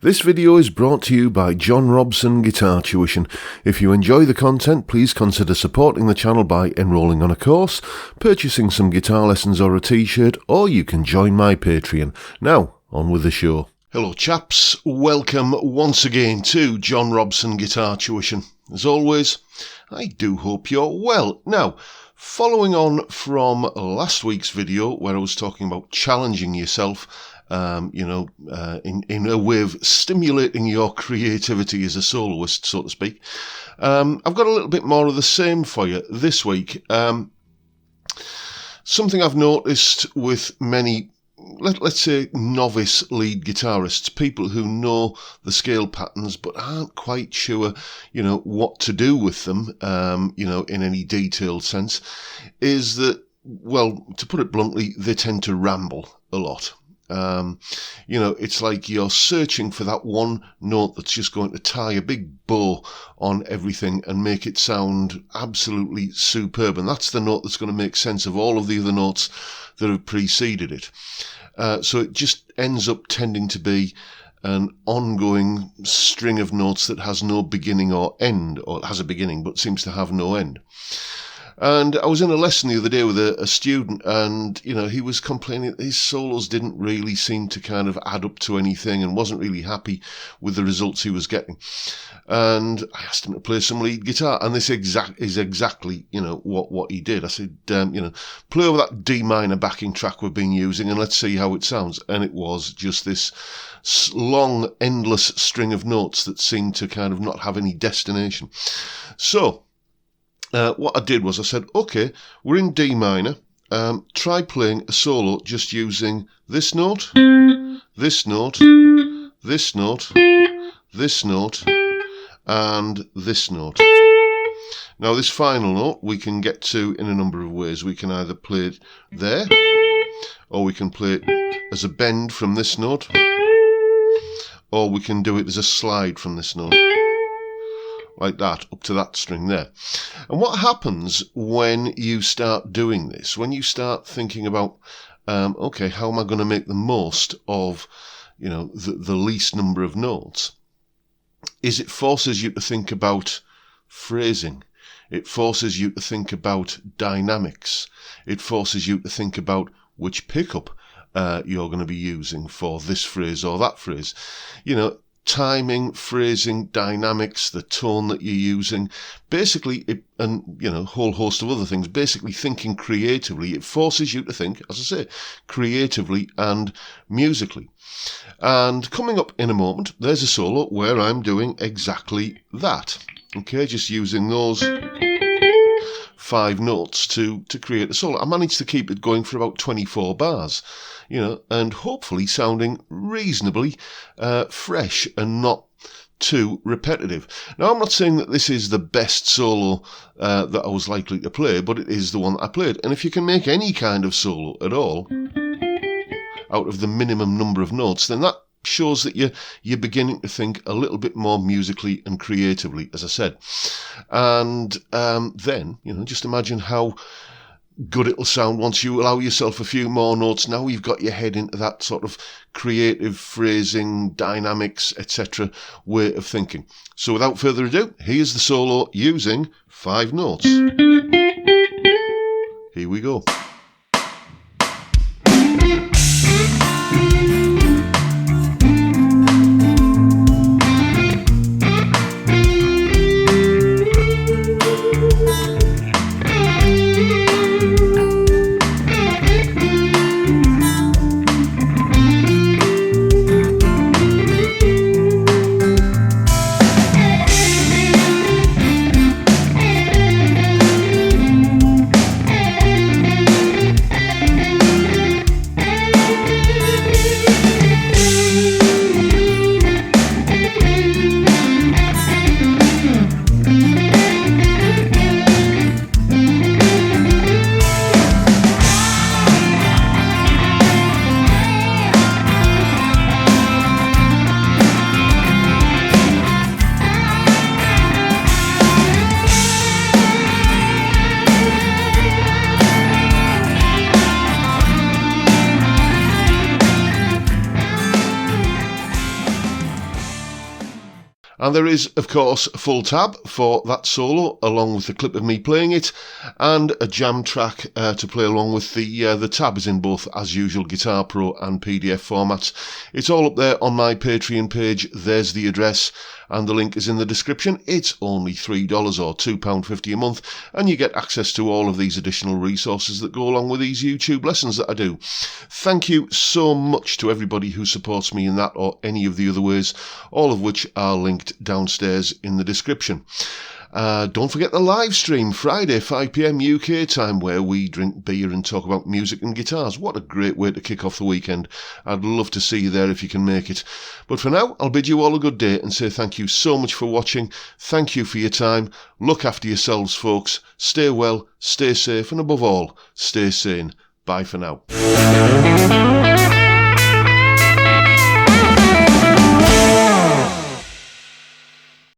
This video is brought to you by John Robson Guitar Tuition. If you enjoy the content, please consider supporting the channel by enrolling on a course, purchasing some guitar lessons or a t-shirt, or you can join my Patreon. Now, on with the show. Hello chaps, welcome once again to John Robson Guitar Tuition. As always, I do hope you're well. Now, following on from last week's video where I was talking about challenging yourself, in a way of stimulating your creativity as a soloist, so to speak. I've got a little bit more of the same for you this week. Something I've noticed with many, let's say, novice lead guitarists, people who know the scale patterns but aren't quite sure, what to do with them, in any detailed sense, is that, well, to put it bluntly, they tend to ramble a lot. It's like you're searching for that one note that's just going to tie a big bow on everything and make it sound absolutely superb. And that's the note that's going to make sense of all of the other notes that have preceded it. So it just ends up tending to be an ongoing string of notes that has no beginning or end, or it has a beginning but seems to have no end. And I was in a lesson the other day with a student, and, he was complaining that his solos didn't really seem to kind of add up to anything and wasn't really happy with the results he was getting. And I asked him to play some lead guitar, and this is exactly, what he did. I said, play over that D minor backing track we've been using and let's see how it sounds. And it was just this long, endless string of notes that seemed to kind of not have any destination. So what I did was I said, okay, we're in D minor. Try playing a solo just using this note, this note, this note, this note, and this note. Now, this final note we can get to in a number of ways. We can either play it there, or we can play it as a bend from this note, or we can do it as a slide from this note. Like that, up to that string there. And what happens when you start doing this, when you start thinking about, okay, how am I going to make the most of, the least number of notes, is it forces you to think about phrasing. It forces you to think about dynamics. It forces you to think about which pickup you're going to be using for this phrase or that phrase. Timing, phrasing, dynamics, the tone that you're using, basically, a whole host of other things, basically thinking creatively. It forces you to think, as I say, creatively and musically. And coming up in a moment, there's a solo where I'm doing exactly that. Okay, just using those 5 notes to create a solo. I managed to keep it going for about 24 bars. And hopefully sounding reasonably fresh and not too repetitive. Now, I'm not saying that this is the best solo that I was likely to play, but it is the one that I played. And if you can make any kind of solo at all out of the minimum number of notes, then that shows that you're beginning to think a little bit more musically and creatively, as I said. And then, just imagine how good it'll sound once you allow yourself a few more notes. Now you've got your head into that sort of creative phrasing, dynamics, etc. way of thinking. So without further ado, here's the solo using 5 notes. Here we go. And there is, of course, a full tab for that solo, along with the clip of me playing it, and a jam track to play along with. The tab is in both, as usual, Guitar Pro and PDF formats. It's all up there on my Patreon page. There's the address, and the link is in the description. It's only $3 or £2.50 a month, and you get access to all of these additional resources that go along with these YouTube lessons that I do. Thank you so much to everybody who supports me in that or any of the other ways, all of which are linked downstairs in the description. Don't forget the live stream Friday 5 PM UK time, where we drink beer and talk about music and guitars. What a great way to kick off the weekend. I'd love to see you there if you can make it. But for now, I'll bid you all a good day and say thank you so much for watching. Thank you for your time. Look after yourselves, folks. Stay well, stay safe, and above all, stay sane. Bye for now.